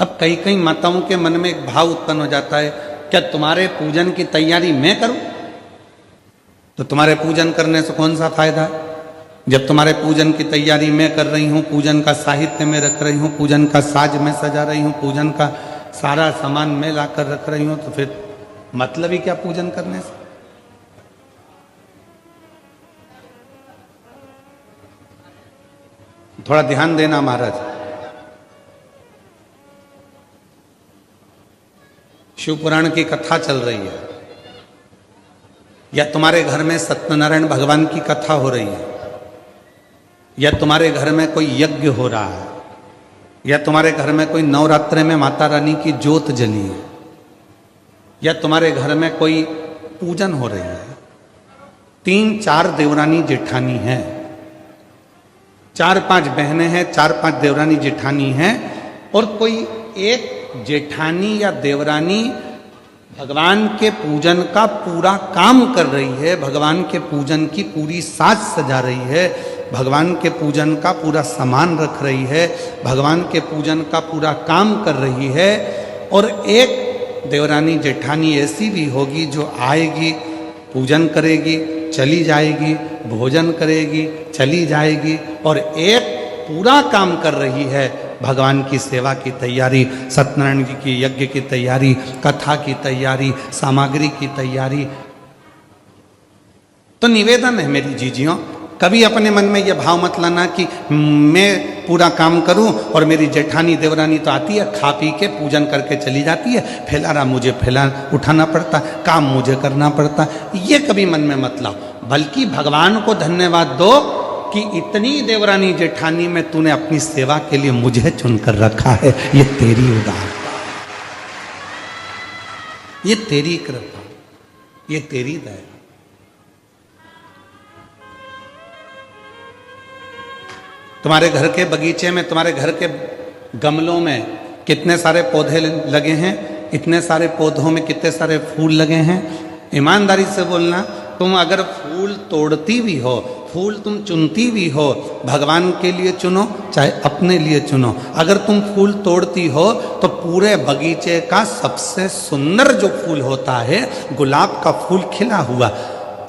अब कई कई माताओं के मन में एक भाव उत्पन्न हो जाता है, क्या तुम्हारे पूजन की तैयारी मैं करूं? तो तुम्हारे पूजन करने से कौन सा फायदा है? जब तुम्हारे पूजन की तैयारी मैं कर रही हूं, पूजन का साहित्य मैं रख रही हूं, पूजन का साज मैं सजा रही हूं, पूजन का सारा सामान मैं लाकर रख रही हूं, तो फिर मतलब ही क्या पूजन करने से? थोड़ा ध्यान देना महाराज। शिव पुराण की कथा चल रही है, या तुम्हारे घर में सत्यनारायण भगवान की कथा हो रही है, या तुम्हारे घर में कोई यज्ञ हो रहा है, या तुम्हारे घर में कोई नवरात्रे में माता रानी की ज्योत जली है, या तुम्हारे घर में कोई पूजन हो रही है, 3-4 देवरानी जेठानी हैं, 4-5 बहनें हैं, 4-5 देवरानी जेठानी हैं, और कोई एक जेठानी या देवरानी भगवान के पूजन का पूरा काम कर रही है, भगवान के पूजन की पूरी साज सजा रही है, भगवान के पूजन का पूरा सामान रख रही है, भगवान के पूजन का पूरा काम कर रही है। और एक देवरानी जेठानी ऐसी भी होगी जो आएगी, पूजन करेगी, चली जाएगी, भोजन करेगी, चली जाएगी, और एक पूरा काम कर रही है, भगवान की सेवा की तैयारी, सत्यनारायण जी की यज्ञ की तैयारी, कथा की तैयारी, सामग्री की तैयारी। तो निवेदन है मेरी जीजियों, कभी अपने मन में यह भाव मत लाना कि मैं पूरा काम करूं और मेरी जेठानी देवरानी तो आती है, खा पी के पूजन करके चली जाती है, फैलारा मुझे फैला उठाना पड़ता, काम मुझे करना पड़ता, ये कभी मन में मत लाओ। बल्कि भगवान को धन्यवाद दो कि इतनी देवरानी जेठानी में तूने अपनी सेवा के लिए मुझे चुनकर रखा है, ये तेरी उदारता, ये तेरी कृपा, ये तेरी दया। तुम्हारे घर के बगीचे में, तुम्हारे घर के गमलों में कितने सारे पौधे लगे हैं, इतने सारे पौधों में कितने सारे फूल लगे हैं। ईमानदारी से बोलना, तुम अगर फूल तोड़ती भी हो, फूल तुम चुनती भी हो, भगवान के लिए चुनो चाहे अपने लिए चुनो, अगर तुम फूल तोड़ती हो तो पूरे बगीचे का सबसे सुंदर जो फूल होता है, गुलाब का फूल खिला हुआ,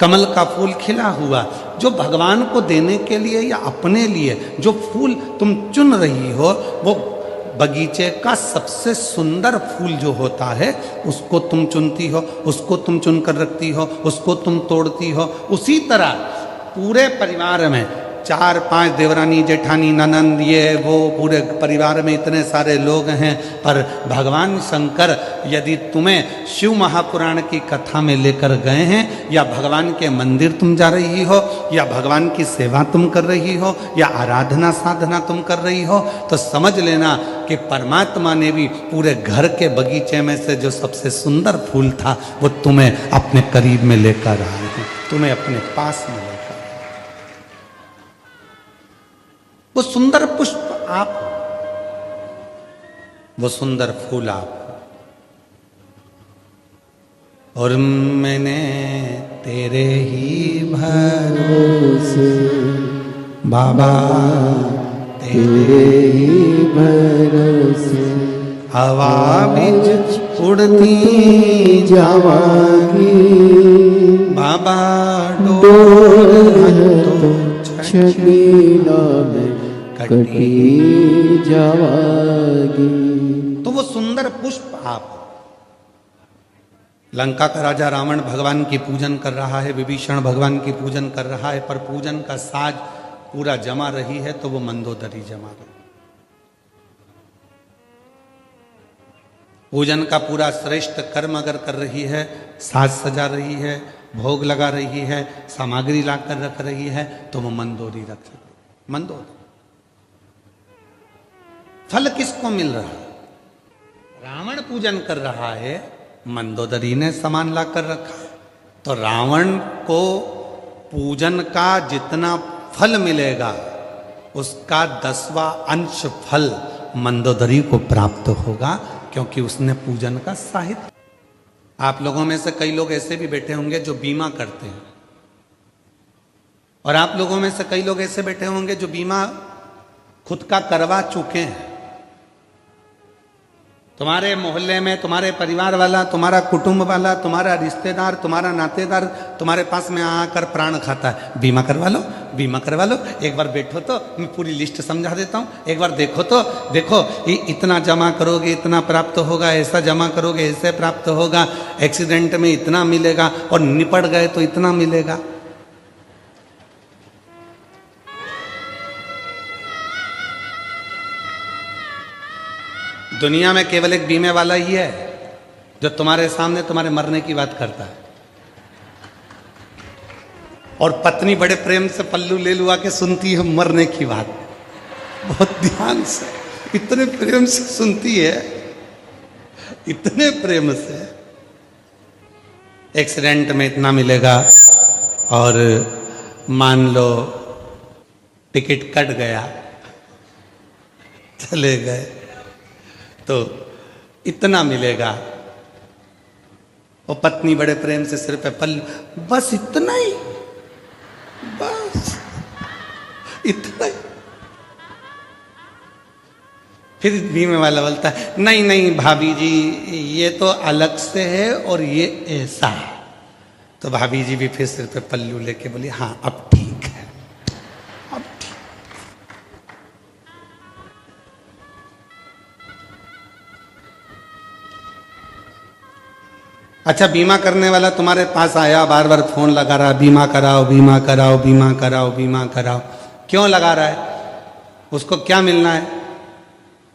कमल का फूल खिला हुआ, जो भगवान को देने के लिए या अपने लिए जो फूल तुम चुन रही हो, वो बगीचे का सबसे सुंदर फूल जो होता है, उसको तुम चुनती हो, उसको तुम चुनकर रखती हो, उसको तुम तोड़ती हो। उसी तरह पूरे परिवार में 4-5 देवरानी जेठानी ननंद ये वो, पूरे परिवार में इतने सारे लोग हैं, पर भगवान शंकर यदि तुम्हें शिव महापुराण की कथा में लेकर गए हैं, या भगवान के मंदिर तुम जा रही हो, या भगवान की सेवा तुम कर रही हो, या आराधना साधना तुम कर रही हो, तो समझ लेना कि परमात्मा ने भी पूरे घर के बगीचे में से जो सबसे सुंदर फूल था, वो तुम्हें अपने करीब में लेकर आए हैं, तुम्हें अपने पास में लेकर। वो सुंदर पुष्प आप हो, वो सुंदर फूल आप हो, और मैंने तेरे ही भरोसे बाबा, तेरे ही भरोसे हवा में उड़ती जावांगी बाबा, डोर छबीला में कटी जावागी। तो वो सुंदर पुष्प आप। लंका का राजा रावण भगवान की पूजन कर रहा है, विभीषण भगवान की पूजन कर रहा है, पर पूजन का साज पूरा जमा रही है तो वो मंदोदरी जमा रही। पूजन का पूरा श्रेष्ठ कर्म अगर कर रही है, साज सजा रही है, भोग लगा रही है, सामग्री लाकर रख रही है, तो वो मंदोदरी रख सकती। मंदोदरी फल किसको मिल रहा है? रावण पूजन कर रहा है, मंदोदरी ने सामान लाकर रखा है, तो रावण को पूजन का जितना फल मिलेगा, उसका 10वां अंश फल मंदोदरी को प्राप्त होगा, क्योंकि उसने पूजन का साहित्य। आप लोगों में से कई लोग ऐसे भी बैठे होंगे जो बीमा करते हैं, और आप लोगों में से कई लोग ऐसे बैठे होंगे जो बीमा खुद का करवा चुके हैं। तुम्हारे मोहल्ले में तुम्हारे परिवार वाला, तुम्हारा कुटुंब वाला, तुम्हारा रिश्तेदार, तुम्हारा नातेदार तुम्हारे पास में आकर प्राण खाता है, बीमा करवा लो, बीमा करवा लो। एक बार बैठो तो मैं पूरी लिस्ट समझा देता हूँ, एक बार देखो तो देखो, ये इतना जमा करोगे इतना प्राप्त होगा, ऐसा जमा करोगे ऐसे प्राप्त होगा, एक्सीडेंट में इतना मिलेगा और निपट गए तो इतना मिलेगा। दुनिया में केवल एक बीमे वाला ही है जो तुम्हारे सामने तुम्हारे मरने की बात करता है। और पत्नी बड़े प्रेम से पल्लू ले लुआ के सुनती है मरने की बात, बहुत ध्यान से, इतने प्रेम से सुनती है, इतने प्रेम से। एक्सीडेंट में इतना मिलेगा और मान लो टिकट कट गया, चले गए तो इतना मिलेगा। वो पत्नी बड़े प्रेम से सिर पे पल्लू, बस इतना ही, बस इतना ही। फिर बीमे वाला बोलता है नहीं नहीं भाभी जी ये तो अलग से है और ये ऐसा है। तो भाभी जी भी फिर सिर पे पल्लू लेके बोली हाँ अब ठीक है, अब ठीक। अच्छा, बीमा करने वाला तुम्हारे पास आया, बार बार फोन लगा रहा, बीमा कराओ बीमा कराओ बीमा कराओ बीमा कराओ। क्यों लगा रहा है? उसको क्या मिलना है?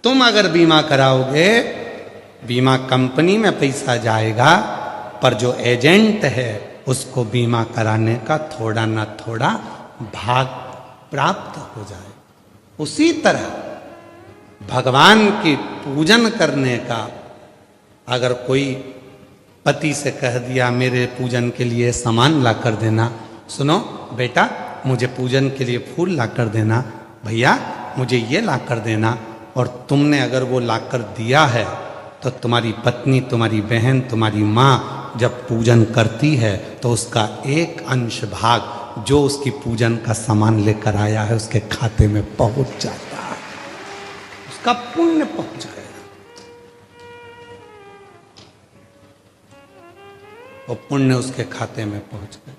तुम अगर बीमा कराओगे, बीमा कंपनी में पैसा जाएगा, पर जो एजेंट है उसको बीमा कराने का थोड़ा ना थोड़ा भाग प्राप्त हो जाए। उसी तरह भगवान की पूजन करने का अगर कोई पति से कह दिया मेरे पूजन के लिए सामान ला कर देना, सुनो बेटा मुझे पूजन के लिए फूल ला कर देना, भैया मुझे ये ला कर देना, और तुमने अगर वो ला कर दिया है तो तुम्हारी पत्नी, तुम्हारी बहन, तुम्हारी माँ जब पूजन करती है तो उसका एक अंश भाग जो उसकी पूजन का सामान लेकर आया है उसके खाते में पहुंच जाता है, उसका पुण्य पहुंच गया। वो पुण्य उसके खाते में पहुंच गया।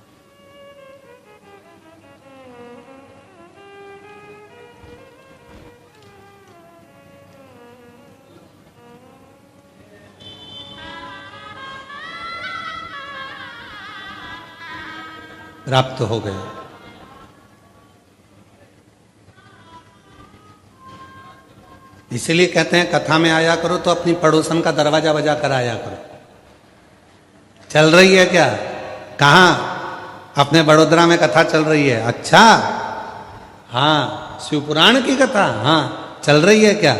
प्राप्त हो गए। इसीलिए कहते हैं कथा में आया करो तो अपनी पड़ोसन का दरवाजा बजा कर आया करो। चल रही है क्या? कहाँ? अपने बड़ोदरा में कथा चल रही है। अच्छा, हाँ, शिवपुराण की कथा, हाँ चल रही है क्या?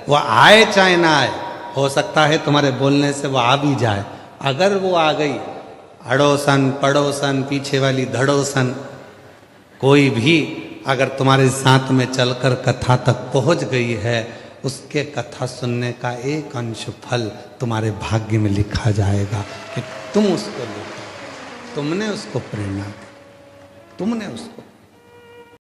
वो आए चाहे ना आए, हो सकता है तुम्हारे बोलने से वो आ भी जाए। अगर वो आ गई, अड़ोसन पड़ोसन पीछे वाली धड़ोसन कोई भी अगर तुम्हारे साथ में चलकर कथा तक पहुंच गई है, उसके कथा सुनने का एक अंश फल तुम्हारे भाग्य में लिखा जाएगा कि तुम उसको लिखो, तुमने उसको प्रेरणा दी, तुमने उसको